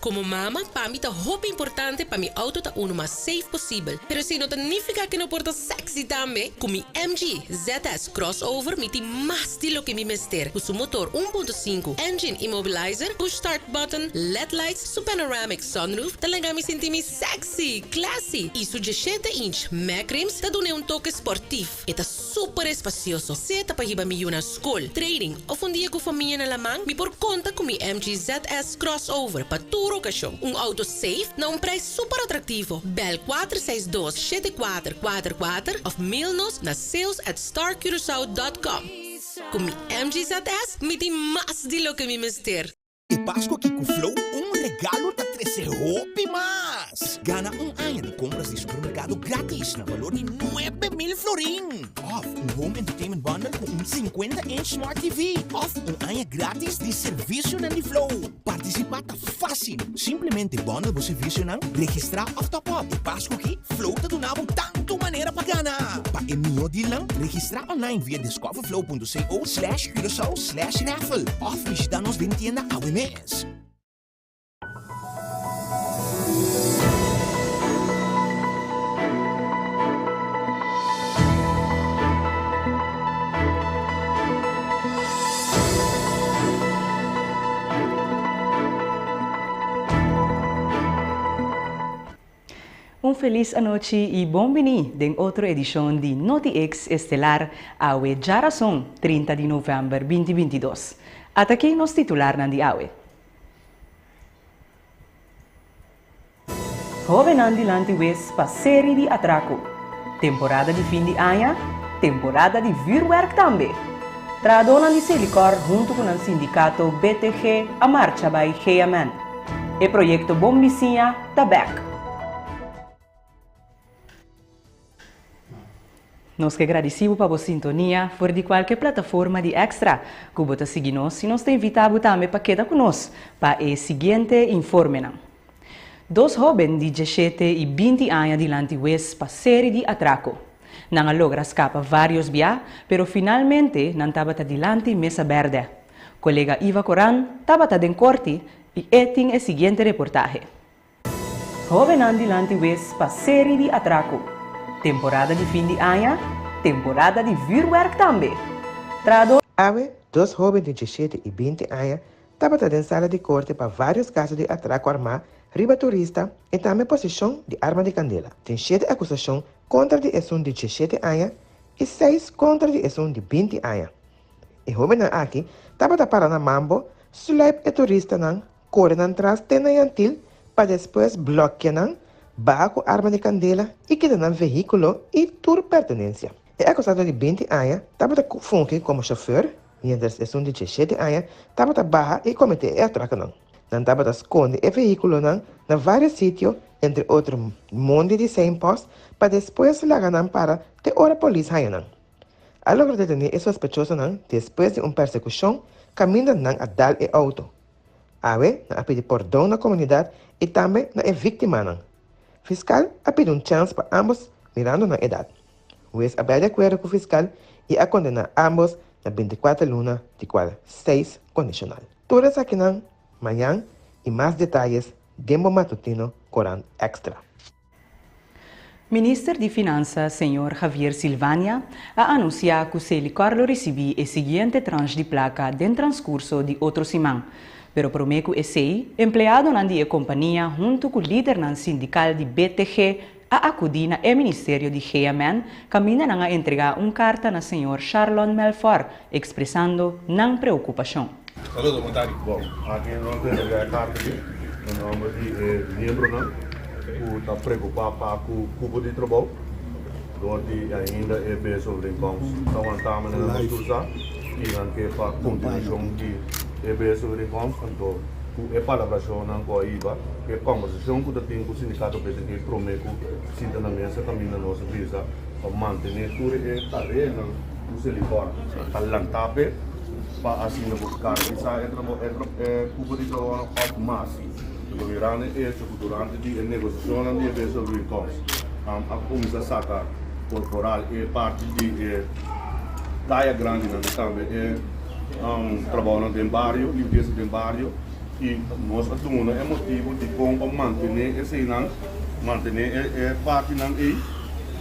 Como mama, para mim tá roupa importante para mi auto tá uno mais safe possível. Pero se não significa que não porta sexy também, com mi MG ZS Crossover, mi tem mais estilo que mi mister. Com seu motor 1.5, engine immobilizer, push start button, LED lights, su panoramic sunroof, talaga mi senti mi sexy, classy. E su 17-inch Mac rims, tá dune toque sportivo. E tá super espacioso. Se tá para hiba mi yun na school, training, o um dia com família na lamang, mi por conta com mi MG ZS Crossover para tour ocasião. Auto safe na preço super atrativo. Bel 462-7444 of mail-nos na sales@starcuracao.com. Com mi MGZS, me tem mais de lo que mi mister. E Páscoa aqui com Flow, regalo tá 13 roupas mais. Gana ano de compras de supermercado grátis na valor de 9.000 florin. Off home entertainment bundle com 50-inch Smart TV. Off ano grátis de serviço na Flow. Participar tá fácil. Simplesmente bundle o serviço na registrar off top up. E Páscoa aqui, Flow tá donando tanto maneira para ganhar. Para envio de lang, registrar online via discoverflow.co/Curaçao/raffle. Off visita-nos de tienda ao mês. Feliz noite e bom-vindo em outra edição de NotiX Estelar Awe Jarason, 30 de novembro 2022. Até aqui nos titular na de Awe. Jovem Andilante West para série de atraco. Temporada de fim de ano, temporada de virwerk também. Tradona de Silicor junto com o sindicato BTG a marcha by Heiaman. E projeto Bombicinha da Back. Nós que agradecemos para a sintonia por de qualquer plataforma de extra que você seguir nós e nós te invitamos também para quedar conosco para o seguinte informe. Dois jovens de 17 e 20 anos de Lantiwes para série de atraco. Não logra escapar vários dias, pero finalmente não estava adiante mesa verde. Colega Iva Coran estava em corte e tem o seguinte reportagem. Jovem de Lantiwes para série de atraco. Temporada de fim de ano, temporada de virwerk também. Dois jovens de 17 e 20 anos estavam em sala de corte para vários casos de atraco armado, riba turista e também possessão de arma de candela. Tem 7 acusações contra de um de 17 anos e 6 contra de um de 20 anos. E jovem aqui estava para na mambo, sulep e turista não correm atrás tenayantil para depois bloquear baco arma de candela e que dá veículo e tour pertenência. É acusado de 20 anos, estava funcionando como chofer, e entre um de 17 anos, estava barra e cometer atraco não. Não estava esconde o veículo não, na vários sítios, entre outros monte de 100 postos, para depois largar não para ter hora polícia não. A logra detener é sospechoso não, depois de uma persecução, caminha não a dar e auto. Awe, na pedir perdão na comunidade e também na vítima não. Fiscal ha pedido chance para ambos mirando na idade. O juez había de acuerdo com o fiscal e a condenar ambos na 24 lunas, de qual 6 condicional. Todas aqui não, amanhã e mais detalhes, Dembo Matutino, Coran Extra. Ministro de Finanças, Sr. Javier Silvania, ha anunciado que o Silicor recebeu a seguinte tranche de placa no transcurso de outro semana. Pero prometo esse empleado na companhia junto com o líder na sindical de BTG a acudir ao Ministério de Heiaman, caminha a entregar carta na Sr. Charlon Melfort, expressando não preocupação. Saludos, boa tarde. Bom, aqui nós temos a carta aqui, no nome de membro, que está preocupado com o cubo de trabalho, onde ainda é bem sobre então estamos na discussão e não quer para continuação de EBS sobre então é palavra não com a IVA que é conversação que tem com o sindicato PTG prometo sinta na mesa também na nossa visa para manter tudo é tarefa do Silicor para lantape para assim buscar essa é cubo de trabalho máximo o governo é durante a negociação de EBS sobre então a comissão saca corporal é parte de taia grande também é trabalho no bairro, limpeza do bairro, E nós atuamos é motivo de como manter esse não, manter parte não aí,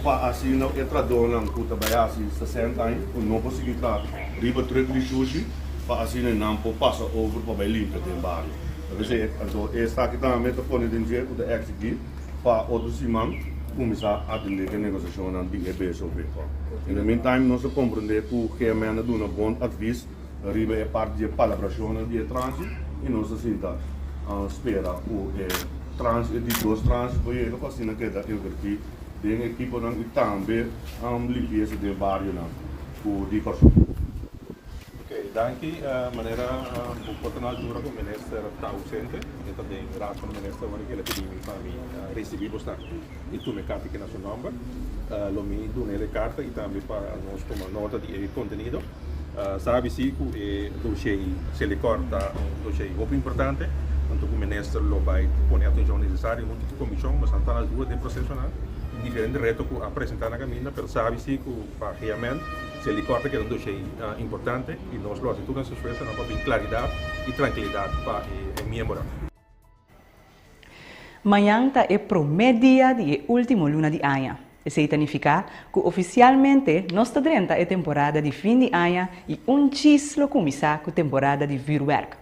para assim não entrar dona que trabalhar assim 60 anos, não conseguir estar riba três de sushi, para assim não passa over para bem limpo tem barrio. Então esta aqui também está pondo em dia para executar para outros simão começar a atender a negociação não de sobre. In the meantime nós compreender que a mena dá um bom advice, riba é parte de palabração de trânsito e nós assim tá espera o trânsito de dois trânsitos para ele para assim não queda invertir tem equipe não também limpeza de bairro não o de corso. Ok, danke. Maneira oportunidade dura com o ministro está ausente e também graças ao ministro que ele pediu para mim receber você e tu me carta que na sua número lo me do nele carta e também para nós tomar nota de conteúdo. Sabe sim que o dossiê se lhe corta um dossiê muito importante, então o ministro lo vai pôr a atenção necessária junto com a comissão, mas está nas duas de processo diferente reto que apresentar na caminho, mas sabe sim que para realmente se lhe corta que é um dossiê importante e nós lo hacemos todas as vezes para ter claridade e tranquilidade para o membro. Amanhã é o primeiro dia de último luna de ano. Isso significa que oficialmente nós estamos dentro da temporada de fim de ano e chislo começar com a temporada de vuurwerk.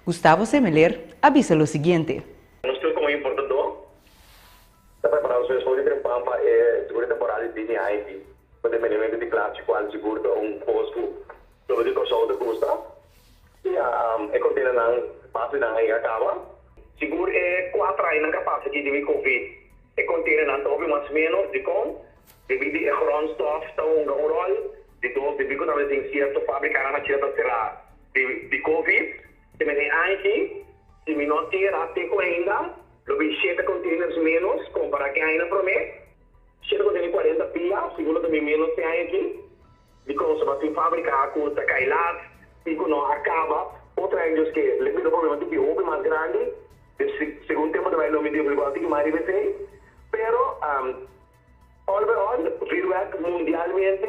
Gustavo Semeler avisa o seguinte. Nós temos como importador, está preparado para o de Pampa e segura temporada de fim de ano, para o elemento de classe qual segura posto sobre o consolo de custa e contém não passo na aí acaba. Seguro é 4 anos na capacidade de Covid. E contém não houve mais menos de com devido a grondstof está rol de dois de bico também tem certo fábrica na tira da serra de Covid se me tem aqui se me não ter até ainda lo bicheta containers menos comparado que ainda promete chega contém 40 pia segundo também menos tem aqui de como se vai fábrica com tá cailat e não acaba outra ainda que lembrando o problema de houve mais grande segundo tempo também não me deu igual que mais deve pero overall, vuurwerk mundialmente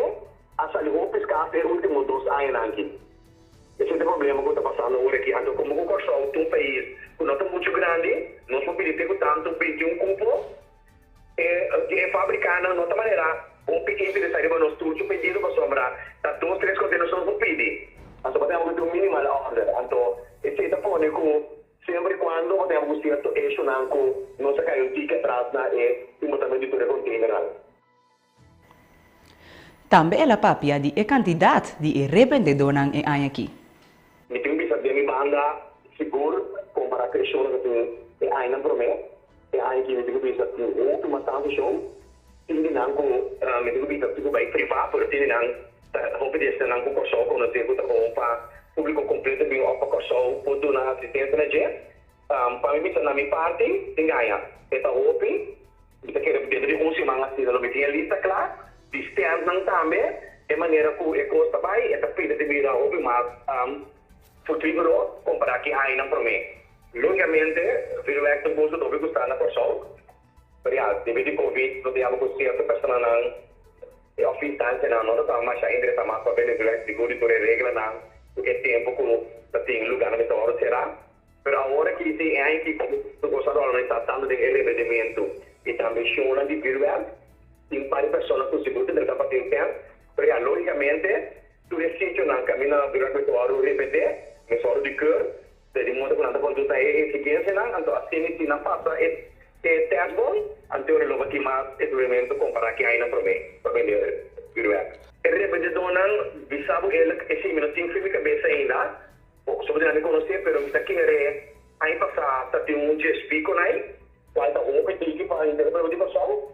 hasta el hope escasez últimos 2 años aquí. Ese es el problema que está pasando ahora aquí. Então, como o Corsol é um país que não é muito grande, nós não podemos ter tanto 21 cupo, é fabricado de outra maneira. Pequeno interessante para nós tudo, pedido para sobrar, tá 2, 3 containers só não pedir. Então, podemos ter um minimal order. Então, esse é o ponto que sempre quando podemos certo eixo não se cai um ticket atrás na simultaneamente de container. Também ela papia de quantidade de revendedores em ano aqui. Me tenho visto de minha banda seguro comparado com a show que tem ano promete. É ano que me tenho visto de uma stand show. Tem não com me tenho visto de bem privado, porque tem não roupa de esse não com o show com o tempo da roupa público completo bem opa corso por dar assistência na gente para mim na minha parte tem ganha essa roupa kita quer de semana assim não tem lista claro distância não também de maneira que o custa vai essa pida de mira roupa mas futuro comparar que aí não promete logicamente viu é que o bolso do custa na corso para devido ao covid não tem algo certo personal não é oficiante não está mais ainda está mais para ver seguro de regra não porque tempo como tem lugar na hora será, mas agora que tem aí que o gostador está dando de rendimento e também chama de vuurwerk, tem várias pessoas que seguro que estão fazendo tempo, porque logicamente tu decide não caminhar vuurwerk para o repetir, mas hora de cor, de modo que não conduta é eficiência não, então assim se não passa é teste bom, então ele vai ter mais rendimento comparado que aí na para vender vuurwerk. Repetidor não, bisabo ele que esse minuto tem filme cabeça ainda, sobre não me conhecer, pero está aqui aí passar tá tem um GSP com aí, qual tá roupa tem que para interpretar de pessoal,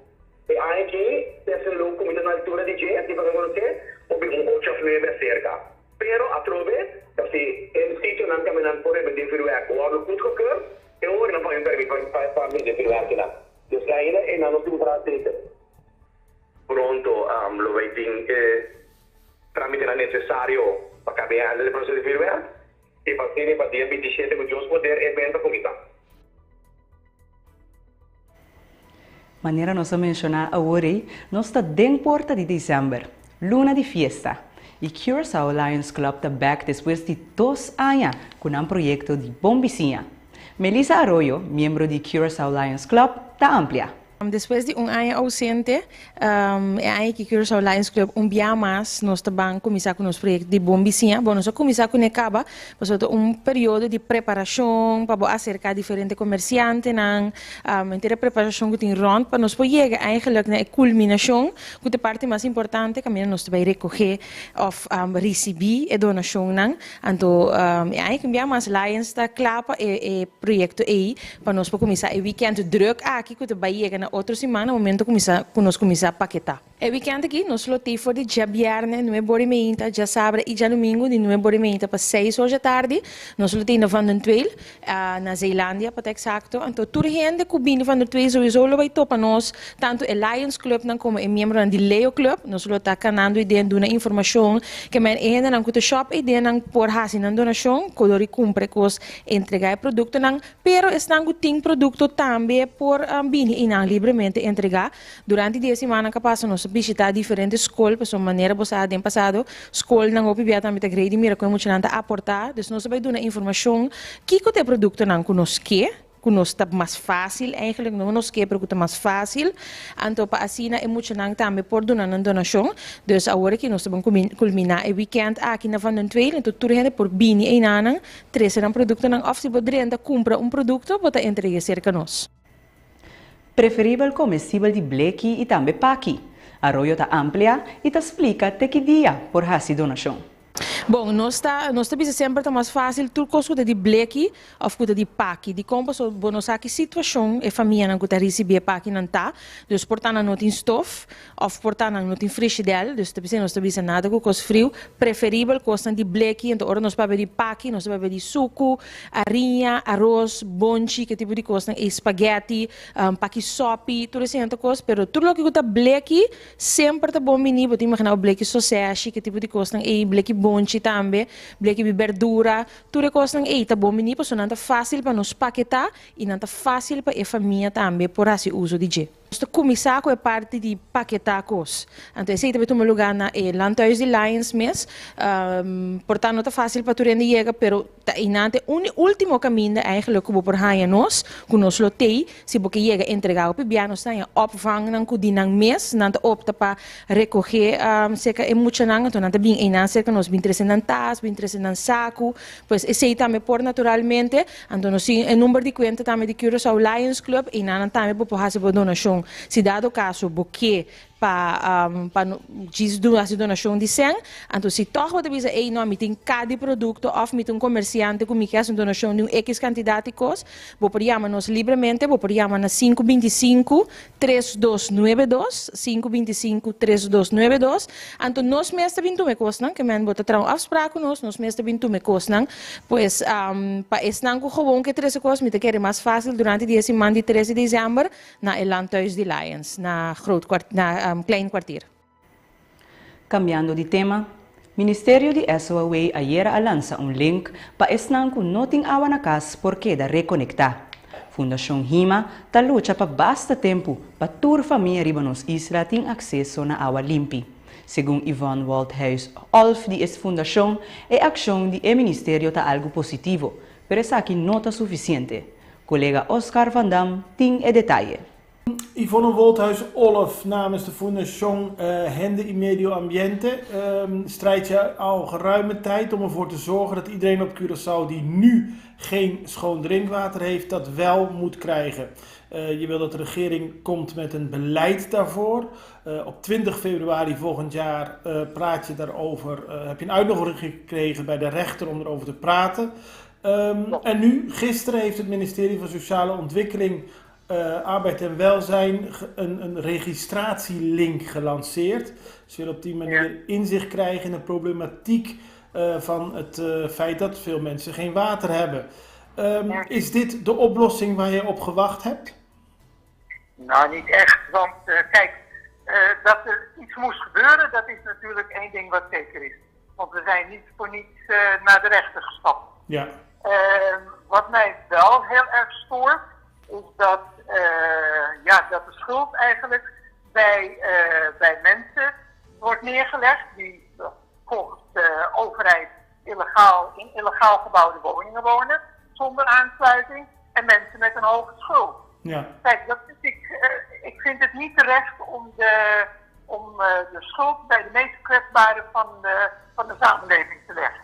e aí que esse louco comida na altura de G, tipo que conhecer, ou bem um outro filme cerca, pero a trove, assim, em sítio não caminhando por ele de vuurwerk, ou algo muito que eu não vou permitir para mim de vuurwerk lá, dus ainda é não tem para ter pronto lo waiting tramite necessário para caminhar o processo de vuurwerk e partire para dia 27 com Deus poder evento comida. Maneira nós mencionar agora, nós está dentro porta de dezembro, luna de fiesta. E Curaçao Lions Club está back depois de 2 anos com um projeto de bom vizinha. Melissa Arroyo, miembro de Curaçao Lions Club, está amplia. Después de un año ausente, hay que Curaçao Lions Club dia mais nós também começar com nosso projeto de bom vizinha. Bom, nós começar com Necaba, mas período de preparação para acercar diferentes comerciantes, inteira preparação que tem rond para nós poder chegar eigenlijk na culminação, que a parte mais importante que nós vai recolher of receber a donação, então aí que dia mais Lions está claro para o projeto aí para nós começar o weekend druk aqui que vai chegar outra semana, momento que nós começar a paquetar. O weekend aqui, nós lotamos for de dia viernes, 9h30, dia sábado e dia domingo, de 9h30 para 6 horas da tarde. Nós lotamos na Van den Tweil, na Zeelândia, para exacto. Então, toda a gente que vem Van den Tweil, sowieso vai para nós, tanto o Lions Club como o membro do Leo Club. Nós lotamos canando e dando informação que a gente não kuta shop e dando por hasin na donação, que compra coisas, entregar produto, pero estão tem produto também por bem e livremente entregar. Durante a semana que passa, nós visitamos diferentes escolas, para sua maneira, você tem passado, escola não opibia também a grade, mira como muito a aportar, então nós vai dar informação que o produto não conosco que nós está mais fácil, eigenlijk não nos que porque mais fácil, então para assim é muito não também por donar na donação, dus agora que nós vamos culminar o weekend aqui na Van den Tweil, então tudo gente por bini e nanan, três serão produto não, of se poderia comprar produto, para entregar cerca nós. Preferível comestível de blequi e também paqui. Arroyo está amplia e te explica até que dia por essa donação. Bom, nós sempre mais fácil tudo coisa de bleque ou coisa de paqui, de como so nós aqui situação e família não que receber paqui não tá, dus portanto não tem stof, ou portanto não tem frigidaire, dus nós não nada com coisa frio, preferível coisa de bleque, então ora nós para de paqui, nós para de suco, arinha, arroz, bonchi, que tipo de coisa, espaguete, paqui sopi, tudo isso é coisa, pero tudo que tá bleque sempre tá bom menino, pode imaginar o bleque sausage, que tipo de coisa, e bleque bonchi também, bleque de verdura, tudo coisa aí tá bom menino, porque não tá fácil para nos paquetar e não tá fácil para a família também por esse uso de je. Nós começar com a parte de paquetar coisas. Então, esse também toma lugar na Landhuis de Lions mes, portanto não tá fácil para tu render chega, pero inante último caminho eigenlijk que por haia nós, que nós lotei, se porque chega entregar o pibia nós tá opvang nang kudinang mes, não tá opta para recolher, cerca é muito nang, então não tá bem em cerca nós bem trazendo tas, bem trazendo saco, pois esse também por naturalmente, então nós sim o número de conta também de Curaçao Lions Club e não também por fazer donação. Se dado caso porque para a donação de sangue, então se toch wat bisa ei no meeting cada produto of met um comerciante como que faz uma donação de X quantidade de coisas, vou podíamos nós livremente, vou podíamos na 525-3292, 525-3292, então nós mesmo bem tume coisas, que men bota trau afspraak nós mesmo bem tume coisas, pois para estar com gewoon que três coisas, me te quer mais fácil durante dia semana de 13 de dezembro na Landhuis de Lions, na groot klein kwartier. Cambiando de tema, Ministério de SOAWay ayer lança link para esnan com noting awa na casa porque da reconectar. Fundação Hima ta luta para basta tempo para toda família riba nos isla tem acesso na água limpa. Segundo Yvonne Waldhuis, Olf de esta fundação, a ação do Ministério está algo positivo, pero essa aqui não está suficiente. Colega Oscar Van Dam tem o detalhe. Yvonne Woldhuis Olaf namens de Fundación Hende y Medio Ambiente strijdt je al geruime tijd om ervoor te zorgen dat iedereen op Curaçao die nu geen schoon drinkwater heeft, dat wel moet krijgen. Je wil dat de regering komt met een beleid daarvoor. Op 20 februari volgend jaar praat je daarover, heb je een uitnodiging gekregen bij de rechter om erover te praten. En nu, gisteren heeft het ministerie van Sociale Ontwikkeling, Arbeid en Welzijn een registratielink gelanceerd. Ze willen op die manier inzicht krijgen in de problematiek van het feit dat veel mensen geen water hebben. Is dit de oplossing waar je op gewacht hebt? Nou, niet echt, want kijk, dat er iets moest gebeuren, dat is natuurlijk één ding wat zeker is. Want we zijn niet voor niets naar de rechter gestapt. Ja. Wat mij wel heel erg stoort, is dat dat de schuld eigenlijk bij mensen wordt neergelegd die volgens de overheid in illegaal gebouwde woningen wonen, zonder aansluiting. en mensen met een hoge schuld. Ja. Kijk, ik vind het niet terecht om de schuld bij de meest kwetsbaren van de samenleving te leggen.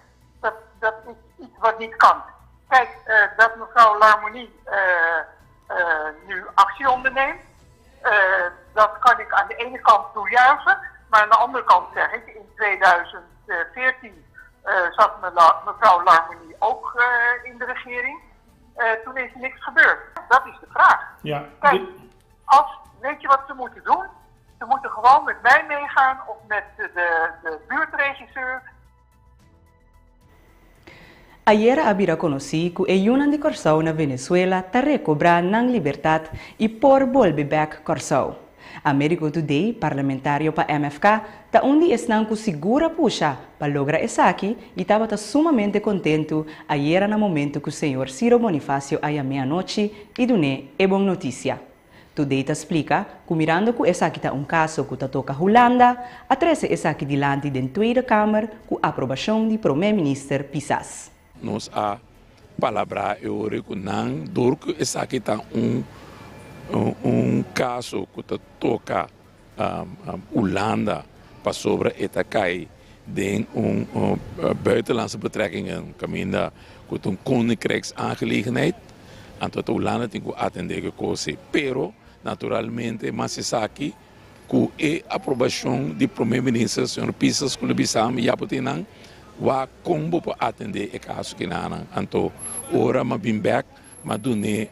Dat is iets wat niet kan. Kijk, dat mevrouw Larmonie nu actie onderneemt, dat kan ik aan de ene kant toejuichen, maar aan de andere kant zeg ik, in 2014 zat mevrouw Larmonie ook in de regering. Toen is er niks gebeurd. Dat is de vraag. Ja. Kijk, weet je wat ze moeten doen? Ze moeten gewoon met mij meegaan of met de buurtregisseur. Ayer abira conosci que e una de Corsau na Venezuela ta recobra nang libertad e por volve back Corsau. Americo Today, parlamentario pa MFK, ta undi esnan ku segura puxa pa logra esaki e tava ta sumamente contento ayer na momento que o senhor Ciro Bonifácio aí à meia-noite e dune é bom notícia. Today ta explica que mirando que esaki ta caso que ta toca Holanda, a 13 esaki dilante den Tweede Kamer com aprovação de primeiro-ministro Pisas. Nós a palavra eu reconheço dor que esaki ta caso que ta toca Holanda para sobre etacai den buitenlandse betrekkingen caminda met een koninkrijksaangelegenheid en tot Holanda tem que atender que coisa pero naturalmente masisaki com a aprovação de primeiro-ministro senhor Pisas com o Bissam e apotinang wa combo para atender o caso que nanan anto ora ma bim back ma dune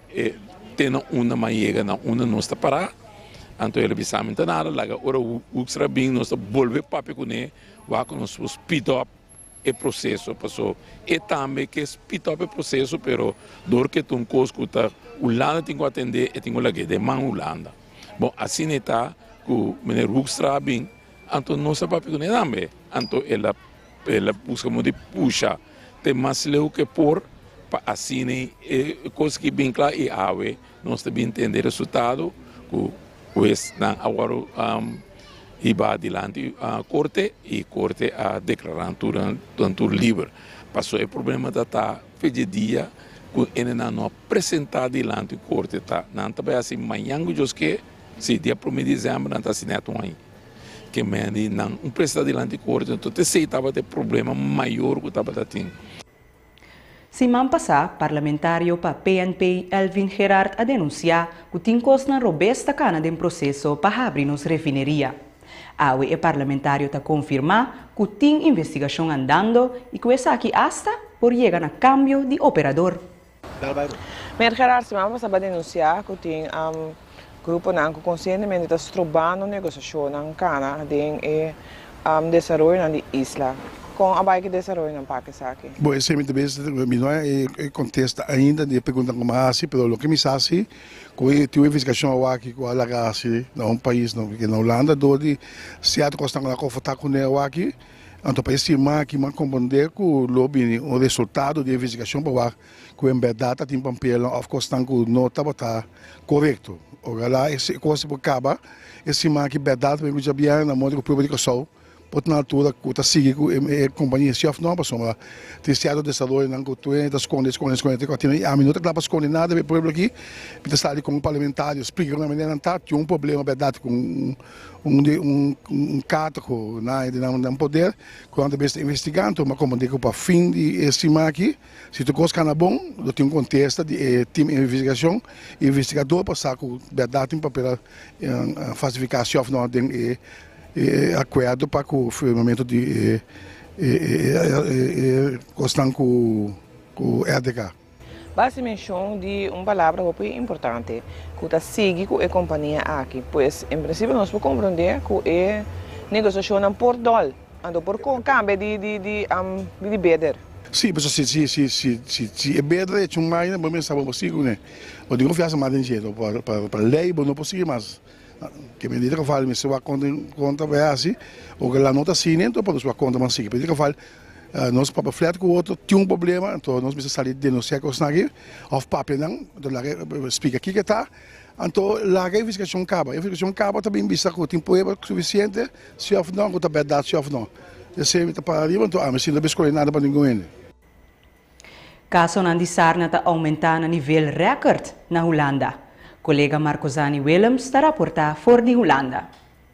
tem uma maiega na uma nossa para anto ele Bissam nada laga ora uxra bem nossa volve papi com ne wa com nos speed up o processo passou e também que speed up o processo pero dor que tu coscuta Holanda tem que atender e tem que lagar de man Holanda bom assim está que o menino Ruxra bem anto nossa papi com ne também anto ela buscamos de puxa tem mais leu que por para assim coisa que bem claro e ave nós também entender o resultado que o estão agora iba adiante a corte e corte a declarar tanto livre passou o problema da tá fez dia que ele não apresentar adiante corte tá não também assim manhã que se dia 1 de dezembro não tá assinado aí que me não apresentar adiante corte então se estava de problema maior que estava tendo. Semana passada, parlamentário para PNP Elvin Gerard a denunciar que tem coisa robusta cana de processo para abrir nos refineria. O parlamentário está confirmar que tem investigação andando e que essa aqui hasta por chegar a cambio de operador. Meneer Gerard, semana passada denunciar que tem grupo que conscientemente está trabalhando negociação na cana de desenvolvimento na isla. Com a bike desenvolvimento na Paquistão. Bom, esse é muito bem, não é contesta ainda de pergunta como assim, mas o que me sabe, com a tua investigação aqui com a Lagasi, na país, na Holanda, onde se há costa na confortável com o aqui, então para estimar que man compreender que o lobby o resultado da investigação para que em verdade tem papel of costa que não estava correto. Agora esse coisa por acaba, estimar que verdade para já bem na modo que o público só Pot na altura que está seguindo a companhia chef não passou mas testeado de saúde não que tu é esconde que tem a minuto que lá para esconder nada o povo aqui está sali com parlamentário explica uma maneira não tinha um problema verdade com cato na de não poder quando está investigando mas como digo para fim de estimar aqui se tu gosta na bom do tem contesta de time investigação investigador passar com verdade tem papel falsificação não tem acordo para o firmamento de Costan com o RDK. Basicamente, de uma palavra muito importante, que está seguindo com a companhia aqui, pois, em princípio, nós podemos compreender que a negociação não por dólar, ando por câmbio de beder. Sim, mas se é beder, é mais, não vamos saber possível, né? Eu digo que mais de jeito para lei, não é possível, mas que me diga que fala, me se vai conta vai assim, ou que lá não está assim, então para os conta mas sim, me diga que fala, nós para flat com o outro tinha um problema, então nós precisamos sair denunciar com os nagi, of papel não, então lá explica aqui que está, então lá a investigação acaba também vista que tem prova suficiente, se of não, que está verdade, se of não, esse é para arriba, então mas se não escolhe nada para ninguém. Caso di sarna está aumentando a nível recorde na Holanda. Colega Marcosani Willems está a reportar for de Holanda.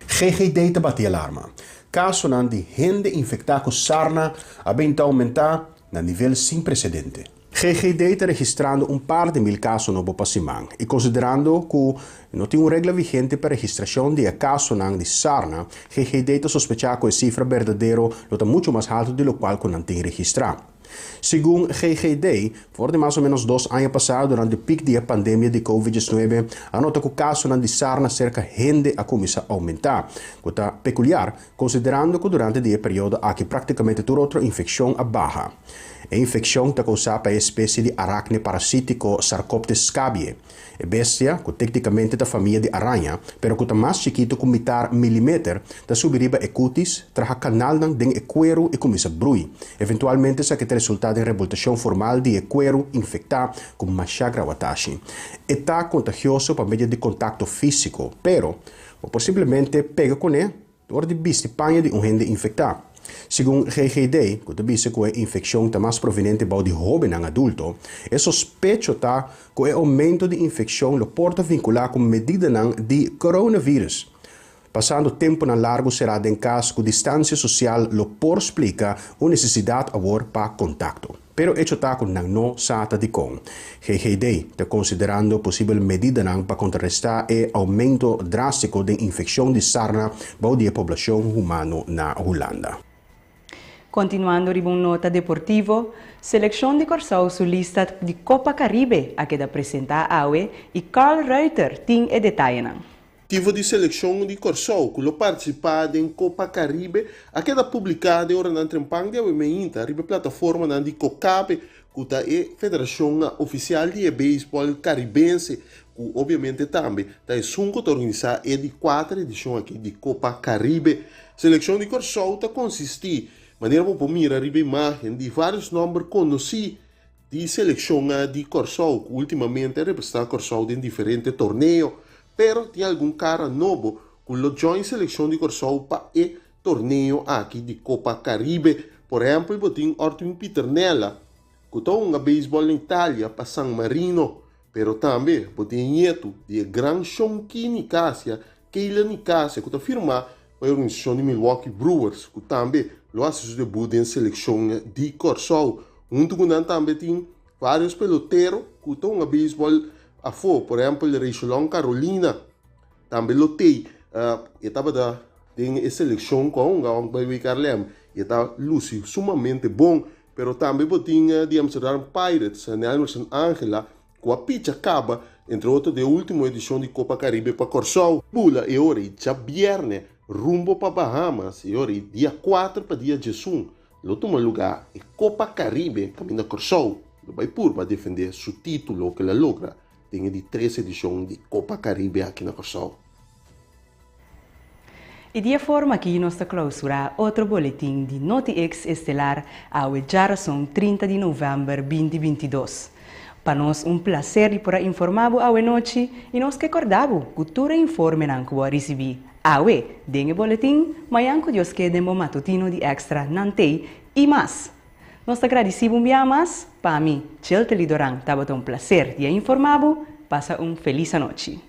GGD te bate alarma. Caso di gente infectada com sarna abenta aumentar a nível sem precedente. GGD está registrando par de mil casos no Bopassimang e considerando que não tem uma regra vigente para registração de casos de sarna, GGD está sospechando que a cifra verdadeira está muito mais alta do que não tem registrado. Segundo GGD, por mais ou menos 2 anos passados, durante o pico da pandemia de Covid-19, a nota que o caso de sarna cerca gente a começar a aumentar. O que é peculiar, considerando que durante esse período há praticamente toda outra infecção a barra. A infecção está causada por a espécie de aracne parasítico Sarcoptes scabiei. A bestia, que tecnicamente é da família de aranha, pero que é mais chiquito que mitar milímetro, está subiriba e cutis, traja canal den e cuero e começa a bruir. Eventualmente, isso é resultado em revoltação formal de cuero infectado com machagra watashi. Está contagioso por meio de contato físico, pero possivelmente pega com ele, por de bistipanha de gente infectado. Segundo GGD, que dice que a infecção está mais proveniente de jovem em adulto, é sospecho que o aumento de infecção lo porta vincular com medida de coronavírus. Passando tempo na largo será em caso que a distância social lo por explica a necessidade de para contato. Pero hecho está que não sata de com. GGD está considerando possível medida para contrarrestar o aumento drástico de infecção de sarna para a população humana na Holanda. Continuando riba nota deportivo, seleção de Corsau su lista de Copa Caribe a que da apresentar awe e Carl Reuter tem e detalhe. Tipo de seleção de Corsau, que lo participado em Copa Caribe, a que da publicada ora na trempang de Awemeinta, riba plataforma na de COCAB, que é a Federação Oficial de Beisebol Caribense, que obviamente também está junto a organizar a de 4 edição aqui de Copa Caribe. Seleção de Corsau está consistir maneira para mirar a imagem de vários nomes conhecidos de seleção de Corsau, que ultimamente representa Corsau em diferentes torneios, pero tem algum cara novo que lo join seleção de Corsau para o torneio aqui de Copa Caribe. Por exemplo, tem Arthur Piternella, que está um beisebol na Itália para San Marino, pero também tem Nieto de Gran Shonki Nicasia, Keila Nicasia, que está firmado para a organização de Milwaukee Brewers, que também lo hace su debut em seleção de Corsau. Junto com ele também tem vários peloteiros que estão a beisebol a fora. Por exemplo, o Reichelon Carolina também lo tem. Estava em seleção com o Baby Carlem. E está Lucy sumamente bom. Pero também tem de Amsterdam Pirates, Nelson Angela, com a pitch acaba, entre outros, da última edição de Copa Caribe para Corsau. Bula e ora, já viernes, rumbo para Bahamas, e ora, dia 4 para dia 18, no último lugar, é Copa Caribe, caminho Corsau. Vai para defender seu título que ela logra, tem de 3 edições de Copa Caribe aqui na Corsau. E de forma que nós clausurar outro boletim de NotiX Estelar ao geração 30 de novembro 2022. Para nós prazer de poder informar a noite e nós que acordamos que tudo informe que vou receber. Awe, dengue boletim, mas que Deus quede matutino de extra nante e mais. Nós agradecemos mais, para mim, Chel Telidorang, estava um prazer de informar. Passa feliz noite.